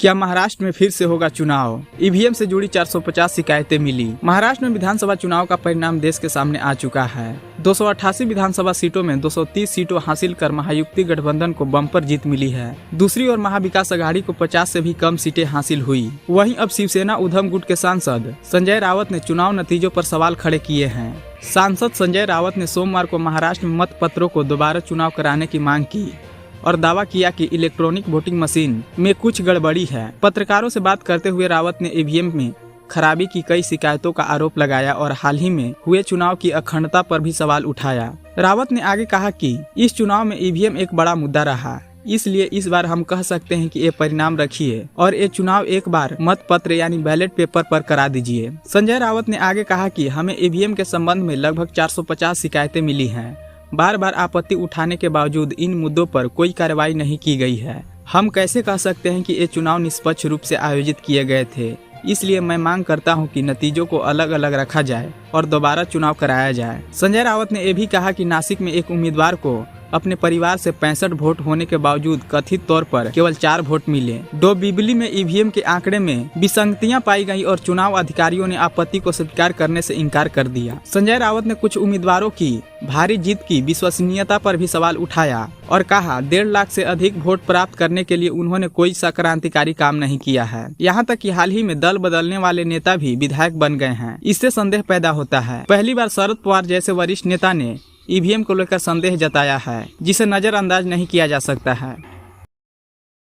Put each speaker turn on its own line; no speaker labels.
क्या महाराष्ट्र में फिर से होगा चुनाव? ईवीएम से जुड़ी 450 शिकायतें मिली। महाराष्ट्र में विधानसभा चुनाव का परिणाम देश के सामने आ चुका है। 288 विधानसभा सीटों में 230 सीटों हासिल कर महायुति गठबंधन को बम्पर जीत मिली है। दूसरी ओर महाविकास अघाड़ी को 50 से भी कम सीटें हासिल हुई। वहीं अब शिवसेना उधम गुट के सांसद संजय रावत ने चुनाव नतीजों पर सवाल खड़े किए हैं। सांसद संजय रावत ने सोमवार को महाराष्ट्र में मतपत्रों को दोबारा चुनाव कराने की मांग की और दावा किया कि इलेक्ट्रॉनिक वोटिंग मशीन में कुछ गड़बड़ी है। पत्रकारों से बात करते हुए रावत ने ईवीएम में खराबी की कई शिकायतों का आरोप लगाया और हाल ही में हुए चुनाव की अखंडता पर भी सवाल उठाया। रावत ने आगे कहा कि इस चुनाव में ईवीएम एक बड़ा मुद्दा रहा, इसलिए इस बार हम कह सकते हैं कि ये परिणाम रखिए और ये चुनाव एक बार मतपत्र यानी बैलेट पेपर पर करा दीजिए। संजय रावत ने आगे कहा कि हमें ईवीएम के संबंध में लगभग 450 शिकायतें मिली हैं। बार बार आपत्ति उठाने के बावजूद इन मुद्दों पर कोई कार्रवाई नहीं की गई है। हम कैसे कह सकते हैं कि ये चुनाव निष्पक्ष रूप से आयोजित किए गए थे? इसलिए मैं मांग करता हूं कि नतीजों को अलग अलग रखा जाए और दोबारा चुनाव कराया जाए। संजय रावत ने यह भी कहा कि नासिक में एक उम्मीदवार को अपने परिवार से 65 वोट होने के बावजूद कथित तौर पर केवल 4 वोट मिले। डोंबिवली में ईवीएम के आंकड़े में विसंगतियां पाई गई और चुनाव अधिकारियों ने आपत्ति को स्वीकार करने से इनकार कर दिया। संजय रावत ने कुछ उम्मीदवारों की भारी जीत की विश्वसनीयता पर भी सवाल उठाया और कहा 1.5 लाख से अधिक वोट प्राप्त करने के लिए उन्होंने कोई क्रांतिकारी काम नहीं किया है। यहाँ तक कि हाल ही में दल बदलने वाले नेता भी विधायक बन गए हैं। इससे संदेह पैदा होता है। पहली बार शरद पवार जैसे वरिष्ठ नेता ने ईवीएम को लेकर संदेह जताया है, जिसे नजरअंदाज नहीं किया जा सकता है।